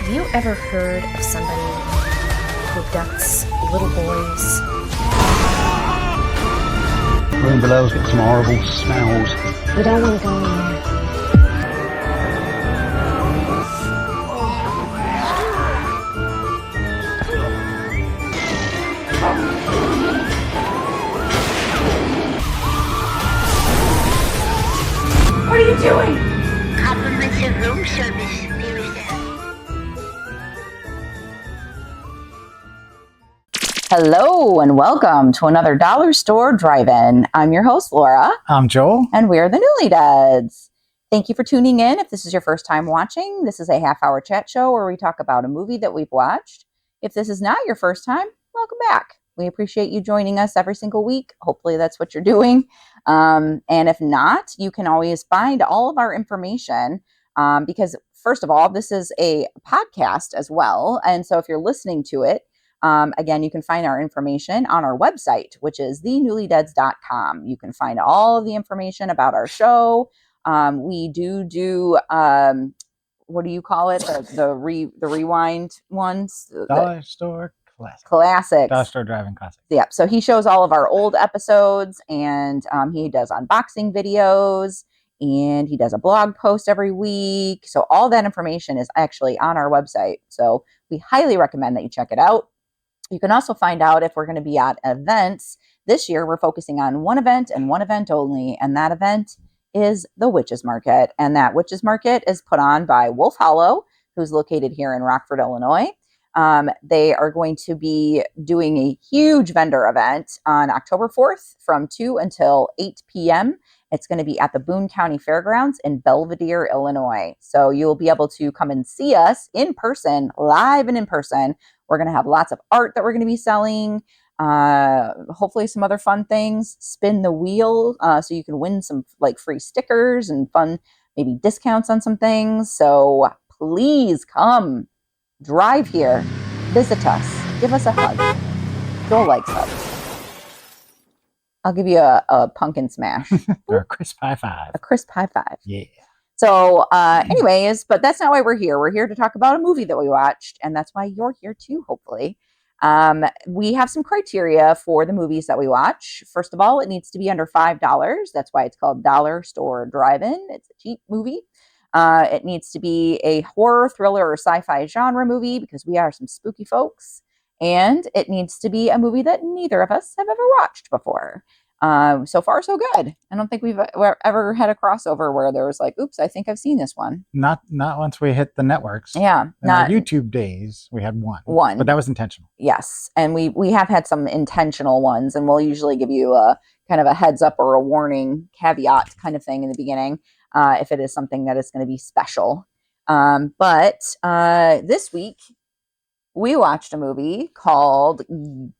Have you ever heard of somebody who abducts little boys? Room below's got some horrible smells. We don't want to go in there. What are you doing? Complimentary room service. There is that. Hello and welcome to another Dollar Store Drive-In. I'm your host, Laura. I'm Joel. And we're the Newly Deads. Thank you for tuning in. If this is your first time watching, this is a half-hour chat show where we talk about a movie that we've watched. If this is not your first time, welcome back. We appreciate you joining us every single week. Hopefully that's what you're doing. And if not, you can always find all of our information because, first of all, this is a podcast as well. And so if you're listening to it, again, you can find our information on our website, which is thenewlydeads.com. You can find all of the information about our show. We do what do you call it? The rewind ones? Dollar Store Classic. Classics. Dollar Store Driving Classic. Yep. So he shows all of our old episodes and he does unboxing videos and he does a blog post every week. So all that information is actually on our website. So we highly recommend that you check it out. You can also find out if we're going to be at events. This year, we're focusing on one event and one event only. And that event is the Witches Market. And that Witches Market is put on by Wolf Hollow, who's located here in Rockford, Illinois. They are going to be doing a huge vendor event on October 4th from 2 until 8 p.m. It's going to be at the Boone County Fairgrounds in Belvidere, Illinois. So you'll be able to come and see us in person, live and in person. We're going to have lots of art that we're going to be selling. Hopefully some other fun things. Spin the wheel so you can win some like free stickers and fun, maybe discounts on some things. So please come. Drive here, visit us, give us a hug. Joel likes hugs. I'll give you a pumpkin smash. Or a crisp high five. A crisp high five. Yeah. So anyways, but that's not why we're here. We're here to talk about a movie that we watched, and that's why you're here too, hopefully. We have some criteria for the movies that we watch. First of all, it needs to be under $5. That's why it's called Dollar Store Drive-In. It's a cheap movie. It needs to be a horror, thriller, or sci-fi genre movie because we are some spooky folks. And it needs to be a movie that neither of us have ever watched before. So far, so good. I don't think we've ever had a crossover where there was like, oops, I think I've seen this one. Not once we hit the networks. Yeah. In our YouTube days, we had one. But that was intentional. Yes. And we have had some intentional ones, and we'll usually give you a kind of a heads up or a warning caveat kind of thing in the beginning. If it is something that is going to be special. But this week, we watched a movie called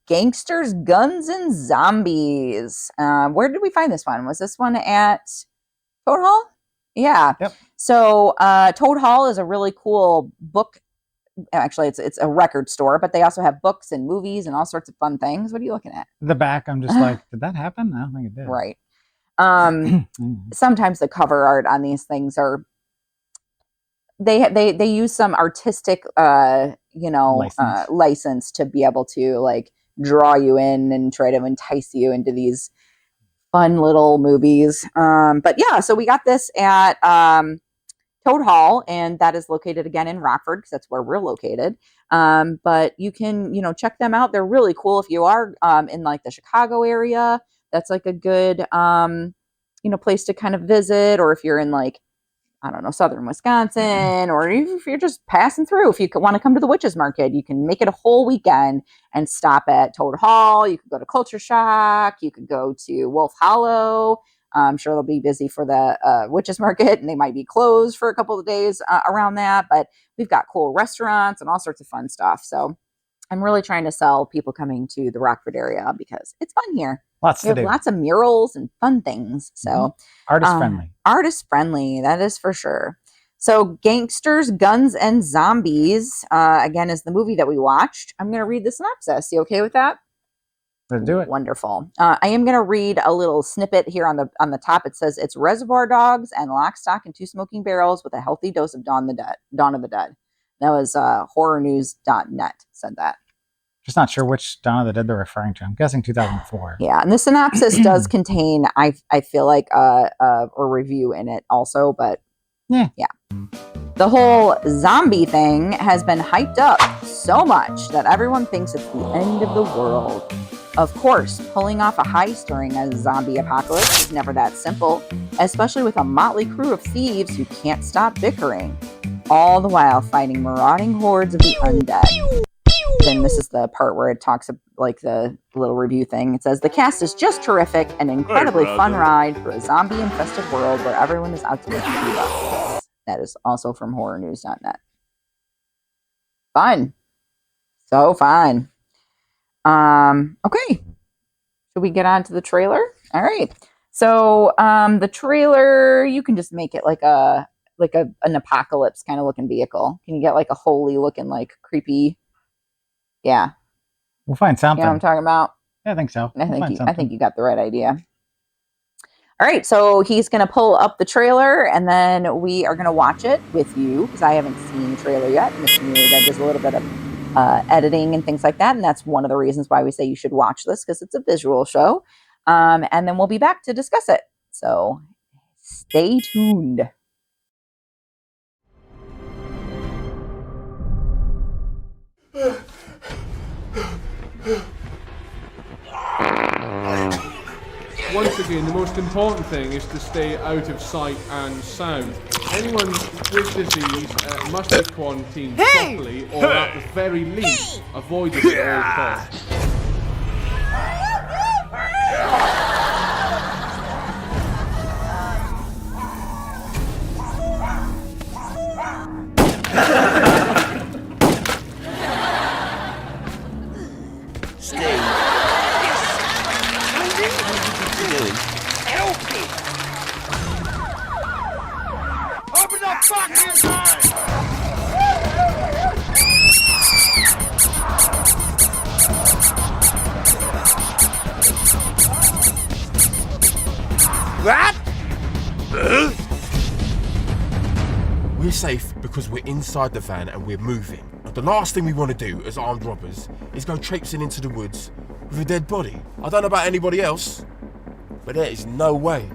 Gangsters, Guns, and Zombies. Where did we find this one? Was this one at Toad Hall? Yeah. Yep. So Toad Hall is a really cool book. Actually, it's a record store, but they also have books and movies and all sorts of fun things. What are you looking at? The back, I'm just like, did that happen? I don't think it did. Right. Sometimes the cover art on these things are they use some artistic license to be able to like draw you in and try to entice you into these fun little movies. But yeah, so we got this at Toad Hall, and that is located again in Rockford because that's where we're located. But you can check them out. They're really cool if you are in like the Chicago area. That's like a good, place to kind of visit, or if you're in like, I don't know, southern Wisconsin, or if you're just passing through, if you want to come to the Witches Market, you can make it a whole weekend and stop at Toad Hall. You could go to Culture Shock. You could go to Wolf Hollow. I'm sure they'll be busy for the Witches Market, and they might be closed for a couple of days around that. But we've got cool restaurants and all sorts of fun stuff. So I'm really trying to sell people coming to the Rockford area because it's fun here. Lots to do. Lots of murals and fun things. So artist friendly. Artist friendly, that is for sure. So Gangsters, Guns, and Zombies, again, is the movie that we watched. I'm going to read the synopsis. You okay with that? Let's do it. Wonderful. I am going to read a little snippet here on the top. It says, it's Reservoir Dogs and Lock, Stock, and Two Smoking Barrels with a healthy dose of Dawn of the Dead. That was horrornews.net said that. Just not sure which Dawn of the Dead they're referring to. I'm guessing 2004. Yeah, and the synopsis does contain, I feel like, a review in it also, but yeah. The whole zombie thing has been hyped up so much that everyone thinks it's the end of the world. Of course, pulling off a heist during a zombie apocalypse is never that simple, especially with a motley crew of thieves who can't stop bickering, all the while fighting marauding hordes of the undead. Then this is the part where it talks like the little review thing. It says, the cast is just terrific, an incredibly fun ride through a zombie-infested world where everyone is out to make you bucks. That is also from horrornews.net. Fun. So fun. Okay. Should we get on to the trailer? All right. So the trailer, you can just make it like an apocalypse kind of looking vehicle. Can you get like a holy looking, like creepy? Yeah. We'll find something. You know what I'm talking about? Yeah, I think so. I think you got the right idea. All right, so he's going to pull up the trailer, and then we are going to watch it with you, because I haven't seen the trailer yet. Mr. Newley does a little bit of editing and things like that, and that's one of the reasons why we say you should watch this, because it's a visual show. And then we'll be back to discuss it. So stay tuned. Once again, the most important thing is to stay out of sight and sound. Anyone with disease must be quarantined properly, or at the very least, avoid it at all costs. We're safe because we're inside the van and we're moving. The last thing we want to do as armed robbers is go traipsing into the woods with a dead body. I don't know about anybody else, but there is no way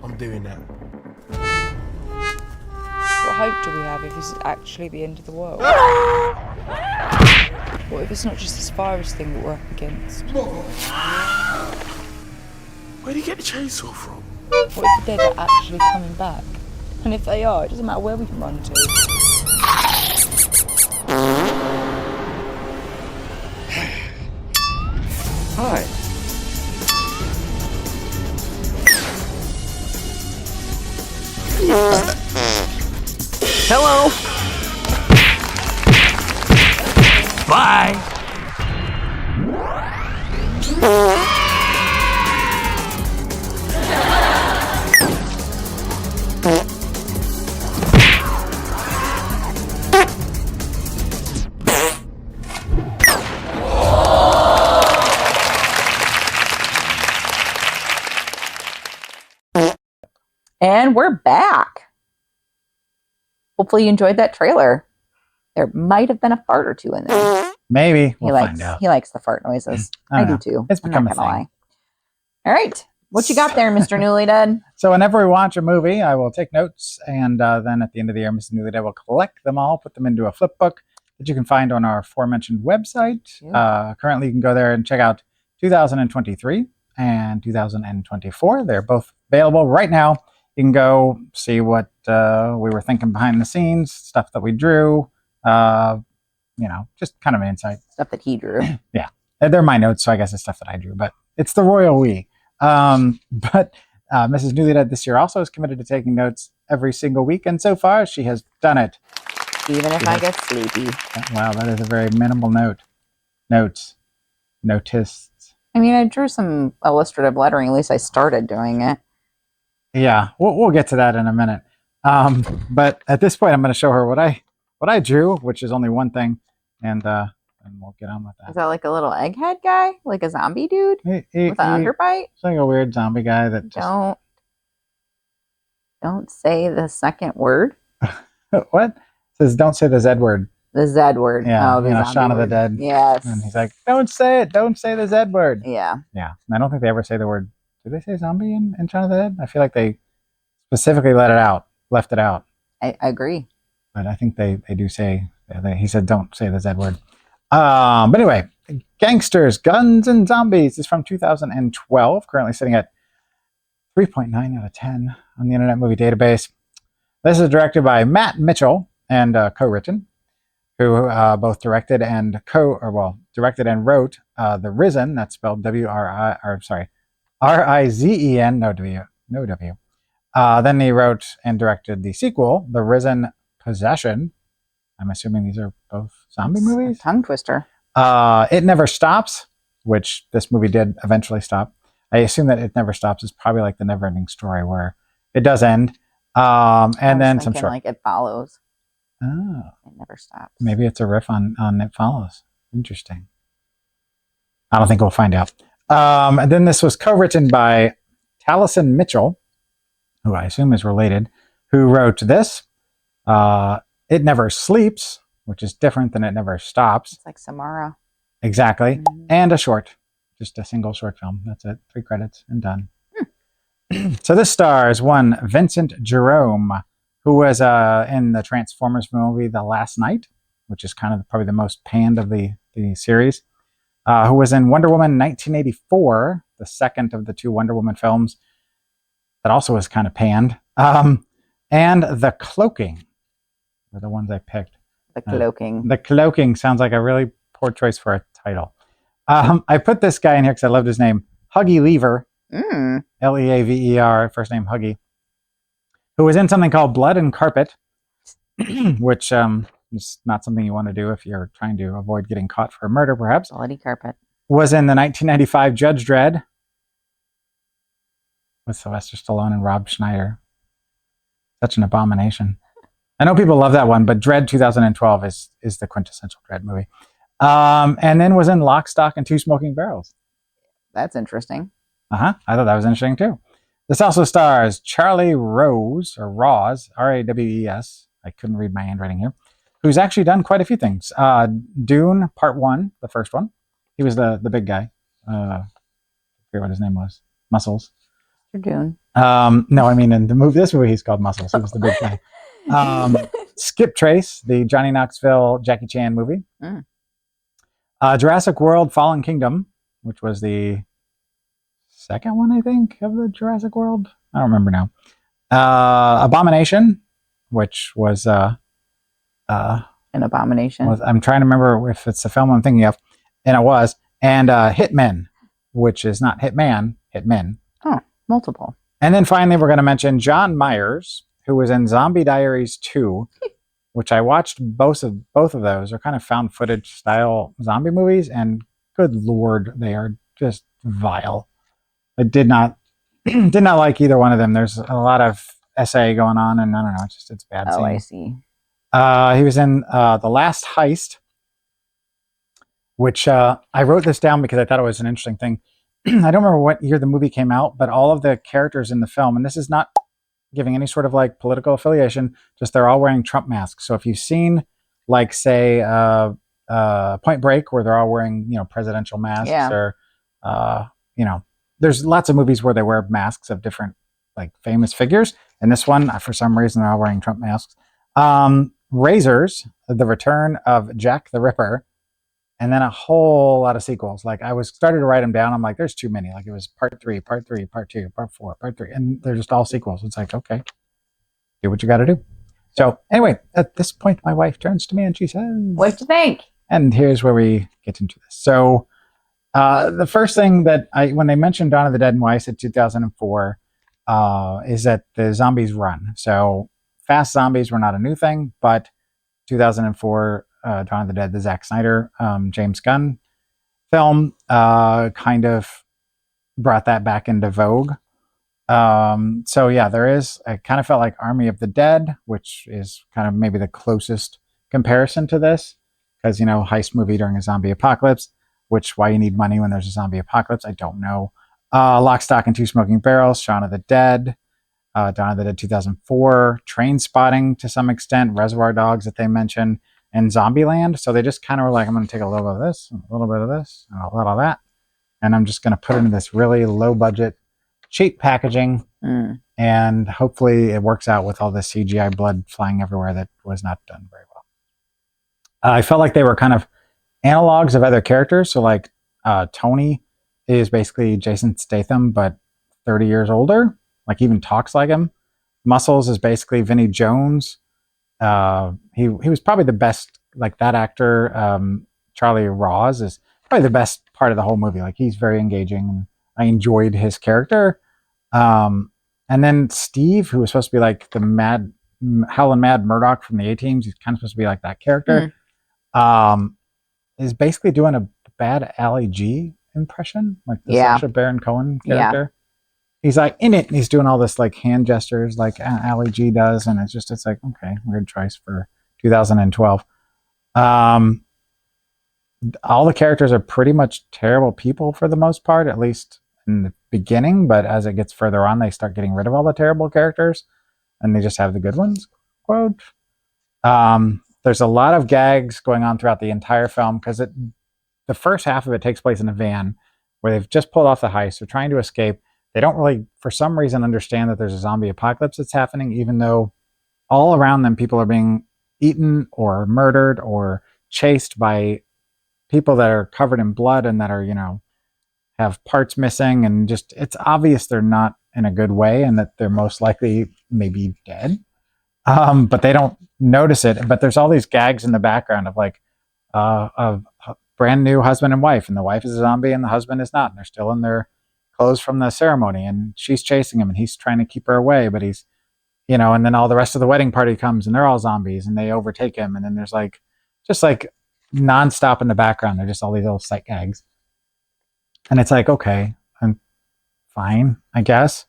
I'm doing that. What hope do we have if this is actually the end of the world? What if it's not just this virus thing that we're up against? Where do you get the chainsaw from? What if the dead are actually coming back? And if they are, it doesn't matter where we can run to. Hi. Hello. Bye. And we're back. Hopefully you enjoyed that trailer. There might have been a fart or two in there. Maybe. We'll find out. He likes the fart noises. I do too. It's become a thing. Lie. All right. What you got there, Mr. Newly Dead? So whenever we watch a movie, I will take notes, and then at the end of the year, Mr. Newly Dead will collect them all, put them into a flip book that you can find on our aforementioned website. Currently, you can go there and check out 2023 and 2024. They're both available right now. You can go see what we were thinking behind the scenes, stuff that we drew, just kind of an insight. Stuff that he drew. Yeah. They're my notes, so I guess it's stuff that I drew, but it's the royal we. But Mrs. Newly Dead this year also is committed to taking notes every single week, and so far she has done it. Even if I get sleepy. Wow, that is a very minimal note. Notes. Noticed. I mean, I drew some illustrative lettering. At least I started doing it. Yeah, we'll get to that in a minute. But at this point, I'm going to show her what I drew, which is only one thing, and we'll get on with that. Is that like a little egghead guy, like a zombie dude with an underbite? It's like a weird zombie guy that don't say the second word. What? says, "Don't say the Z word." The Z word. Yeah, Oh, the zombie Shaun of the word. Dead. Yes. And he's like, "Don't say it. Don't say the Z word." Yeah. Yeah. And I don't think they ever say the word. Do they say zombie in Shaun of the Dead? I feel like they specifically left it out. I agree. But I think they do say, he said, "Don't say the Z word." But anyway, Gangsters, Guns, and Zombies is from 2012, currently sitting at 3.9 out of 10 on the Internet Movie Database. This is directed by Matt Mitchell and co-written, who both directed and wrote The Risen. That's spelled R-I-Z-E-N. No W. Then he wrote and directed the sequel, The Risen Possession. I'm assuming these are both zombie movies. Tongue twister. It Never Stops, which this movie did eventually stop. I assume that It Never Stops is probably like the never-ending story where it does end. And then some short. Like It Follows. Oh, It Never Stops. maybe it's a riff on It Follows. Interesting. I don't think we'll find out. And then this was co-written by Taliesin Mitchell, who I assume is related, who wrote this. It Never Sleeps, which is different than It Never Stops. It's like Samara. Exactly. Mm-hmm. And a short. Just a single short film. That's it. 3 credits and done. So this stars one Vincent Jerome, who was in the Transformers movie The Last Night, which is kind of probably the most panned of the series, who was in Wonder Woman 1984, the second of the 2 Wonder Woman films that also was kind of panned, and The Cloaking were the ones I picked. The Cloaking. The Cloaking sounds like a really poor choice for a title. I put this guy in here because I loved his name, Huggy Lever. Leaver, first name Huggy, who was in something called Blood and Carpet, which is not something you want to do if you're trying to avoid getting caught for a murder, perhaps. Bloody Carpet. Was in the 1995 Judge Dredd with Sylvester Stallone and Rob Schneider. Such an abomination. I know people love that one, but Dredd 2012 is the quintessential Dredd movie. And then was in Lock, Stock, and 2 Smoking Barrels. That's interesting. I thought that was interesting too. This also stars Charlie Rose, or Roz, R-A-W-E-S. I couldn't read my handwriting here. Who's actually done quite a few things. Dune Part 1, the first one. He was the big guy. I forget what his name was. Muscles. Mr. Dune. No, I mean in this movie he's called Muscles. He was the big guy. Skip Trace, the Johnny Knoxville Jackie Chan movie. Jurassic World Fallen Kingdom, which was the second one, I think, of the Jurassic World. I don't remember now. Abomination, which was An Abomination. I'm trying to remember if it's the film I'm thinking of, and it was. And Hitmen, which is not Hitman, Hitmen. Oh, multiple. And then finally, we're going to mention John Myers, who was in Zombie Diaries 2, which I watched both of those. They're kind of found footage style zombie movies, and good Lord, they are just vile. I did not like either one of them. There's a lot of SA going on, and I don't know, it's bad. Oh, scene. I see. He was in The Last Heist, which I wrote this down because I thought it was an interesting thing. I don't remember what year the movie came out, but all of the characters in the film, and this is not giving any sort of like political affiliation, just they're all wearing Trump masks. So if you've seen, like, say, Point Break, where they're all wearing, presidential masks, or, there's lots of movies where they wear masks of different, like, famous figures. And this one, for some reason, they're all wearing Trump masks. Razors, The Return of Jack the Ripper, and then a whole lot of sequels. Like, I started to write them down. I'm like, there's too many. Like, it was part 3, part 3, part 2, part 4, part 3. And they're just all sequels. It's like, okay, do what you got to do. So anyway, at this point, my wife turns to me and she says, "What do you think?" And here's where we get into this. So the first thing that when they mentioned Dawn of the Dead and why I said 2004 is that the zombies run. So fast zombies were not a new thing, but 2004 Dawn of the Dead, the Zack Snyder, James Gunn film, kind of brought that back into vogue. So yeah, I kind of felt like Army of the Dead, which is kind of maybe the closest comparison to this, because, heist movie during a zombie apocalypse, which why you need money when there's a zombie apocalypse, I don't know. Lock, Stock, and 2 Smoking Barrels, Shaun of the Dead, Dawn of the Dead 2004, Train Spotting to some extent, Reservoir Dogs that they mentioned, and Zombieland. So they just kind of were like, I'm going to take a little bit of this, a little bit of this, and a little of that, and I'm just going to put it in this really low budget, cheap packaging, and hopefully it works out with all the CGI blood flying everywhere that was not done very well. I felt like they were kind of analogs of other characters. So like Tony is basically Jason Statham, but 30 years older, like even talks like him. Muscles is basically Vinnie Jones. He was probably the best, like that actor, Charlie Ross is probably the best part of the whole movie. Like he's very engaging and I enjoyed his character. And then Steve, who was supposed to be like the Howlin' Mad Murdoch from the A-Teams, he's kind of supposed to be like that character. Is basically doing a bad Ali G impression, like the Sacha Baron Cohen character. He's like in it and he's doing all this like hand gestures like Ali G does, and it's like, okay, weird choice for 2012. All the characters are pretty much terrible people for the most part, at least in the beginning, but as it gets further on, they start getting rid of all the terrible characters and they just have the good ones, quote. There's a lot of gags going on throughout the entire film because the first half of it takes place in a van where they've just pulled off the heist. They're trying to escape. They don't really, for some reason, understand that there's a zombie apocalypse that's happening, even though all around them people are being eaten or murdered or chased by people that are covered in blood and that are, have parts missing, and just it's obvious they're not in a good way and that they're most likely maybe dead. But they don't notice it. But there's all these gags in the background of like of brand new husband and wife, and the wife is a zombie and the husband is not, and they're still in their clothes from the ceremony, and she's chasing him and he's trying to keep her away, but he's, and then all the rest of the wedding party comes and they're all zombies and they overtake him, and then there's like just like nonstop in the background, they're just all these little sight gags, and it's like, okay, I'm fine, I guess.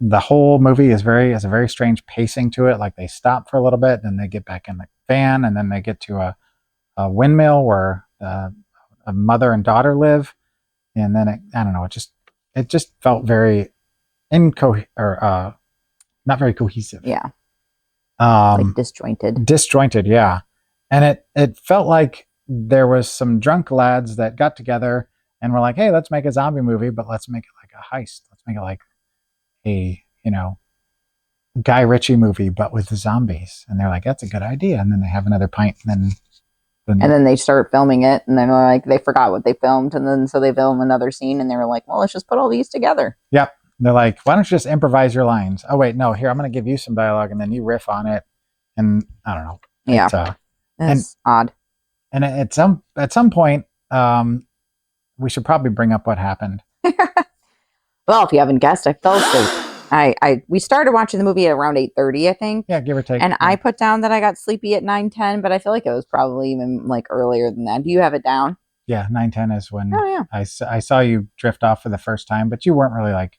The whole movie has a very strange pacing to it. Like they stop for a little bit, then they get back in the van, and then they get to a windmill where a mother and daughter live, and then I don't know. It just felt very not very cohesive. Yeah. Like disjointed. Disjointed, yeah. And it felt like there was some drunk lads that got together and were like, hey, let's make a zombie movie, but let's make it like a heist. Let's make it like a, Guy Ritchie movie, but with zombies. And they're like, that's a good idea. And then they have another pint, and then they start filming it, and then like they forgot what they filmed, and then so they film another scene, and they were like, well, let's just put all these together. Yep. They're like, why don't you just improvise your lines? Oh wait, no, here, I'm going to give you some dialogue and then you riff on it. And I don't know. Yeah. It's odd. And at some point, we should probably bring up what happened. Well, if you haven't guessed, I fell asleep. We started watching the movie at around 8:30, I think. Yeah, give or take. And I put down that I got sleepy at 9:10, but I feel like it was probably even like earlier than that. Do you have it down? Yeah, 9:10 is when yeah. I saw you drift off for the first time, but you weren't really like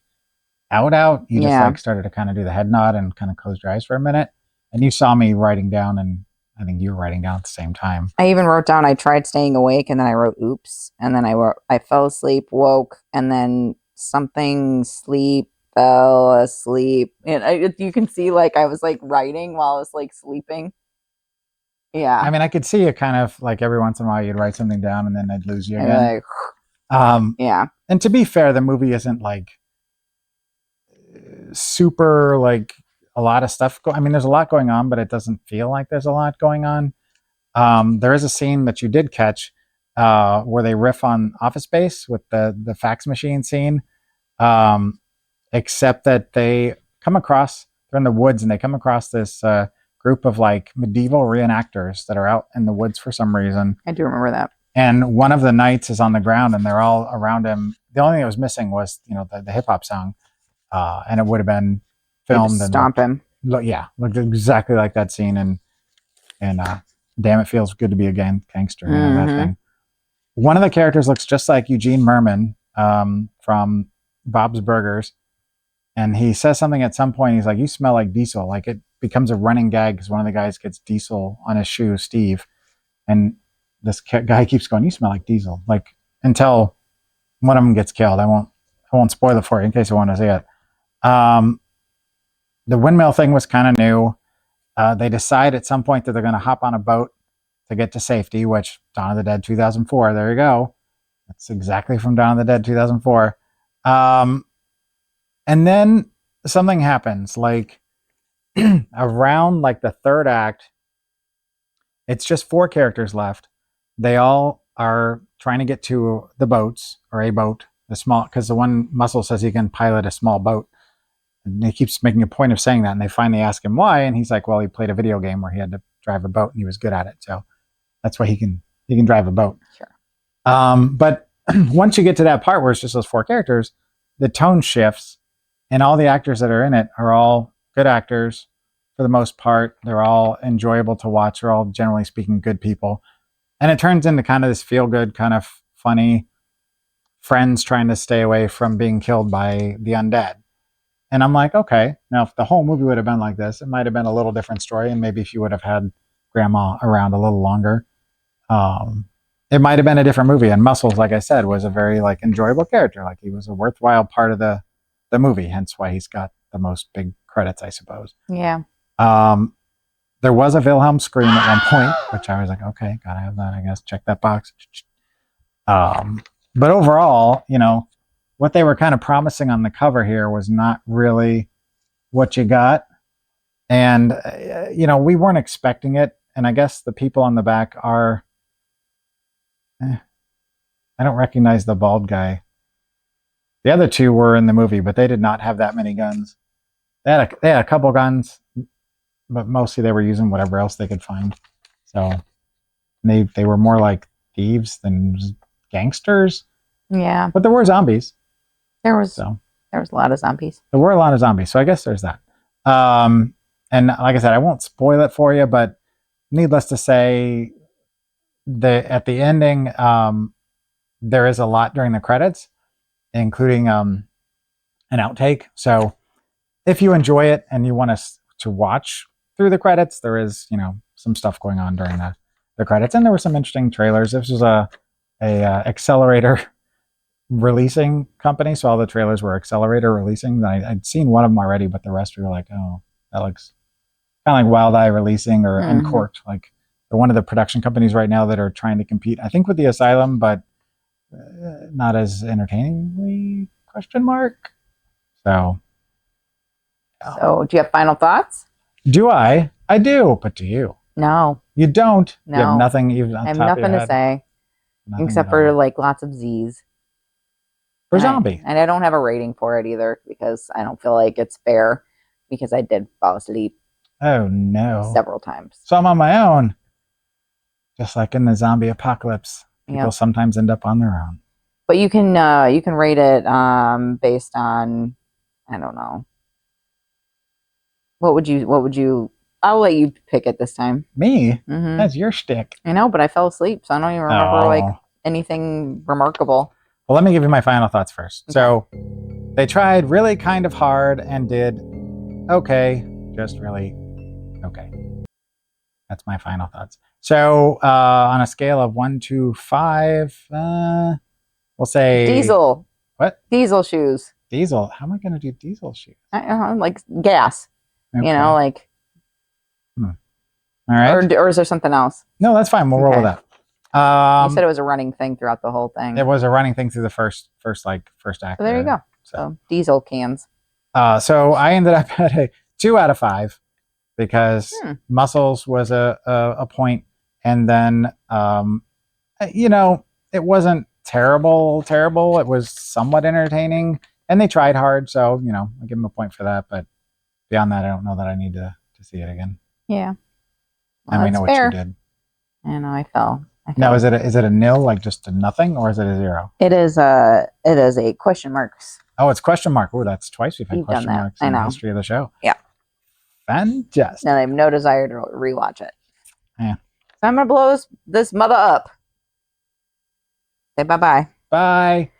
out. You just like started to kind of do the head nod and kind of closed your eyes for a minute. And you saw me writing down, and I think you were writing down at the same time. I even wrote down, I tried staying awake, and then I wrote oops, and then I fell asleep, woke, and then something fell asleep, and you can see like I was like writing while I was like sleeping. Yeah, I mean, I could see you kind of like every once in a while you'd write something down and then I'd lose you again. Yeah. And to be fair, the movie isn't like super like a lot of stuff. I mean, there's a lot going on, but it doesn't feel like there's a lot going on. There is a scene that you did catch where they riff on Office Space with the fax machine scene. Except that they're in the woods, and they come across this group of like medieval reenactors that are out in the woods for some reason. I do remember that. And one of the knights is on the ground, and they're all around him. The only thing that was missing was, the hip hop song, and it would have been filmed. Stomp him. Looked exactly like that scene, and damn, it feels good to be a gangster. That thing. One of the characters looks just like Eugene Merman from Bob's Burgers. And he says something at some point. He's like, you smell like diesel. Like it becomes a running gag because one of the guys gets diesel on his shoe, Steve. And this guy keeps going, you smell like diesel. Like until one of them gets killed. I won't spoil it for you in case you want to see it. The windmill thing was kind of new. They decide at some point that they're going to hop on a boat to get to safety, which Dawn of the Dead 2004, there you go. That's exactly from Dawn of the Dead 2004. And then something happens, like around like the third act, it's just 4 characters left. They all are trying to get to the boats, or a boat, the small, because the one Muscle says he can pilot a small boat. And he keeps making a point of saying that, and they finally ask him why, and he's like, well, he played a video game where he had to drive a boat and he was good at it. So that's why he can drive a boat. Sure. But once you get to that part where it's just those 4 characters, the tone shifts, and all the actors that are in it are all good actors for the most part. They're all enjoyable to watch. They're all, generally speaking, good people. And it turns into kind of this feel-good, kind of funny friends trying to stay away from being killed by the undead. And I'm like, okay, now if the whole movie would have been like this, it might have been a little different story, and maybe if you would have had Grandma around a little longer, it might have been a different movie. And Muscles, like I said, was a very like enjoyable character. Like he was a worthwhile part of the movie, hence why he's got the most big credits, I suppose. Yeah. There was a Wilhelm scream at one point, which I was like, okay, gotta have that, I guess. Check that box. But overall, you know, what they were kind of promising on the cover here was not really what you got. And, you know, we weren't expecting it. And I guess the people on the back are, I don't recognize the bald guy. The other 2 were in the movie, but they did not have that many guns. They had a couple guns, but mostly they were using whatever else they could find. So they were more like thieves than gangsters. Yeah. But there were zombies. There was a lot of zombies. There were a lot of zombies, so I guess there's that. And like I said, I won't spoil it for you, but needless to say, at the ending, there is a lot during the credits, including an outtake. So if you enjoy it and you want us to watch through the credits, there is, you know, some stuff going on during the credits, and there were some interesting trailers. This was a Accelerator releasing company, so all the trailers were Accelerator releasing. I'd seen one of them already, but the rest were like, oh, that looks kind of like Wild Eye releasing, or Uncorked, like one of the production companies right now that are trying to compete, I think, with the Asylum, but not as entertainingly, ? So So, do you have final thoughts? do I do, but do you? No. You don't? No. You have nothing even on I have top of your nothing to head? say, Nothing except at all. for like lots of Z's. For And Zombie. And I don't have a rating for it either, because I don't feel like it's fair, because I did fall asleep Oh no. several times. So I'm on my own. Just like in the zombie apocalypse. People Yep. sometimes end up on their own. But you can rate it based on, I don't know. What would you I'll let you pick it this time. Me? Hmm. That's your shtick. I know, but I fell asleep, so I don't even remember like Oh. anything remarkable. Well, let me give you my final thoughts first. So they tried really kind of hard and did okay, just really okay. That's my final thoughts. So on a scale of 1 to 5, we'll say Diesel. What? Diesel shoes. Diesel. How am I going to do diesel shoes? Like gas. Okay. You know, like, All right. or is there something else? No, that's fine. We'll roll with that. You said it was a running thing throughout the whole thing. It was a running thing through the first act. So there you go. So diesel cans. So I ended up at a 2 out of 5 because Muscles was a point, and then you know, it wasn't terrible. It was somewhat entertaining, and they tried hard. So you know, I give them a point for that. But beyond that, I don't know that I need to see it again. Yeah. And we know what you did. I know. I fell. Now is it a nil, like just a nothing, or is it a 0? It is a question marks. Oh, it's question mark. Oh, that's twice we've had You've done question that. marks I in the know. history of the show. Yeah. Fantastic. And I have no desire to rewatch it. Yeah. So I'm gonna blow this mother up. Say bye-bye. Bye.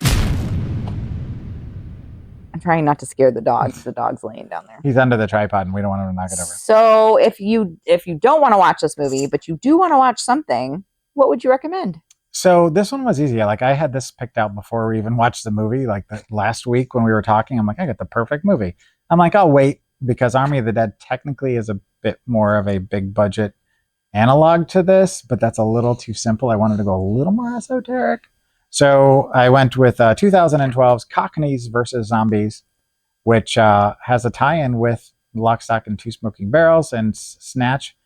I'm trying not to scare the dogs. The dog's laying down there. He's under the tripod, and we don't want him to knock it over. So if you don't want to watch this movie, but you do want to watch something, what would you recommend? So this one was easy. Like I had this picked out before we even watched the movie. Like the last week when we were talking, I'm like, I got the perfect movie. I'm like, I'll wait because Army of the Dead technically is a bit more of a big budget analog to this, but that's a little too simple. I wanted to go a little more esoteric. So I went with 2012's Cockneys versus Zombies, which has a tie-in with Lock, Stock, and Two Smoking Barrels and Snatch.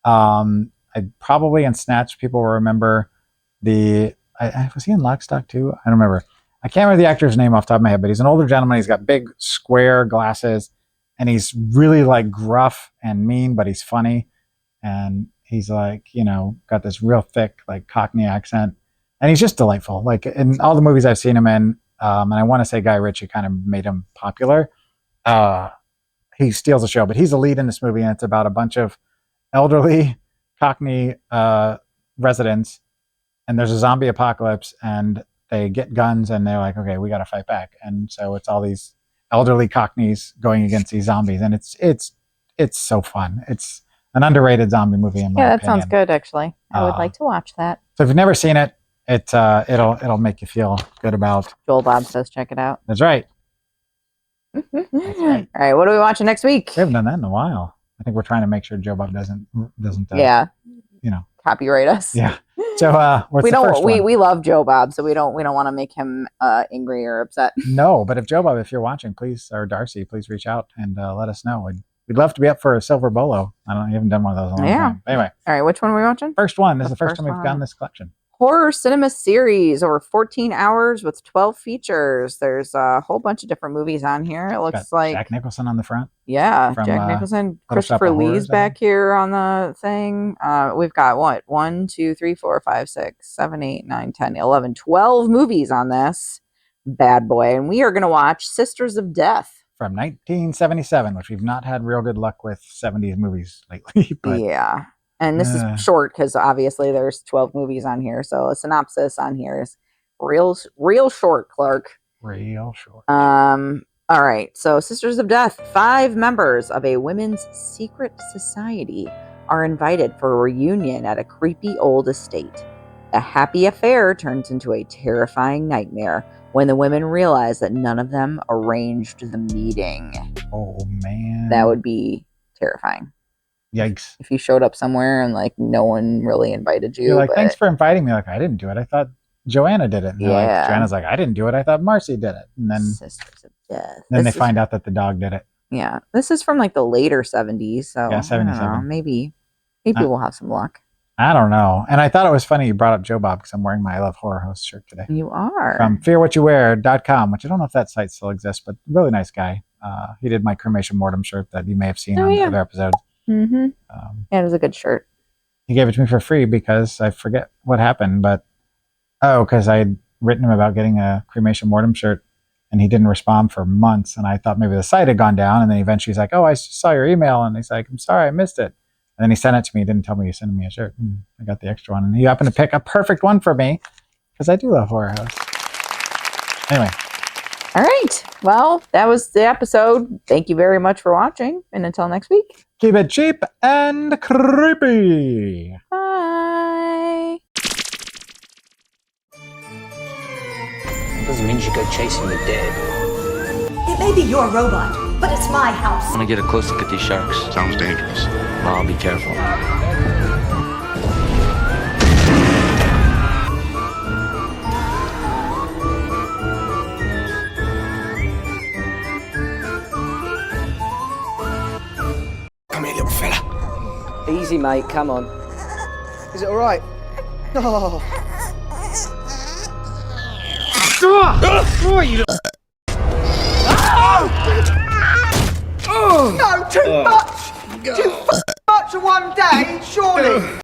I probably in Snatch people will remember was he in Lock, Stock too? I don't remember. I can't remember the actor's name off the top of my head, but he's an older gentleman. He's got big square glasses and he's really like gruff and mean, but he's funny. And he's like, got this real thick like Cockney accent. And he's just delightful. Like in all the movies I've seen him in, and I want to say Guy Ritchie kind of made him popular. He steals the show, but he's the lead in this movie, and it's about a bunch of elderly Cockney residents, and there's a zombie apocalypse, and they get guns, and they're like, okay, we got to fight back. And so it's all these elderly Cockneys going against these zombies, and it's so fun. It's an underrated zombie movie in my opinion. Yeah, that sounds good. Actually, I would like to watch that. So if you've never seen it, it'll make you feel good about. Joel Bob says, check it out. That's right. That's right. All right, what are we watching next week? We haven't done that in a while. I think we're trying to make sure Joe Bob doesn't. Yeah. Copyright us. Yeah. So what's the first one? We love Joe Bob, so we don't want to make him angry or upset. No, but if Joe Bob, if you're watching, please, or Darcy, please reach out and let us know. We'd love to be up for a silver bolo. I haven't done one of those in a long time. Anyway. All right, which one are we watching? First one. This is the first time we've done this collection. Horror cinema series over 14 hours with 12 features. There's a whole bunch of different movies on here. It looks like Jack Nicholson on the front. Yeah, From, Jack Nicholson, Little Shop Christopher of Horrors, Lee's back here on the thing. We've got what? 1, 2, 3, 4, 5, 6, 7, 8, 9, 10, 11, 12 movies on this bad boy. And we are going to watch Sisters of Death. From 1977, which we've not had real good luck with 70s movies lately. But yeah. And this is short because obviously there's 12 movies on here. So a synopsis on here is real short, Clark. Real short. All right. So Sisters of Death, 5 members of a women's secret society are invited for a reunion at a creepy old estate. A happy affair turns into a terrifying nightmare when the women realize that none of them arranged the meeting. Oh, man. That would be terrifying. Yikes. If you showed up somewhere and like no one really invited you. You're like, thanks for inviting me. Like, I didn't do it. I thought Joanna did it. And like, Joanna's like, I didn't do it. I thought Marcy did it. And then Sisters of Death. Then they find out that the dog did it. Yeah. This is from like the later 70s. So yeah, 77. Maybe we'll have some luck. I don't know. And I thought it was funny you brought up Joe Bob because I'm wearing my I Love Horror Host shirt today. You are. From fearwhatyouwear.com, which I don't know if that site still exists, but really nice guy. He did my Cremation Mortem shirt that you may have seen on other episodes. Mm-hmm. Yeah, it was a good shirt. He gave it to me for free because I forget what happened, but because I had written him about getting a Cremation Mortem shirt and he didn't respond for months. And I thought maybe the site had gone down. And then eventually he's like, oh, I saw your email. And he's like, I'm sorry, I missed it. And then he sent it to me. He didn't tell me he sent me a shirt. And I got the extra one. And he happened to pick a perfect one for me because I do love Horror House. Anyway. All right. Well, that was the episode. Thank you very much for watching. And until next week. Keep it cheap and creepy. Bye. Doesn't mean you should go chasing the dead. It may be your robot, but it's my house. I want to get a close look at these sharks. Sounds dangerous. Well, I'll be careful. Come here, little fella. Easy, mate. Come on. Is it all right? No. No, too much! Too much in one day, surely!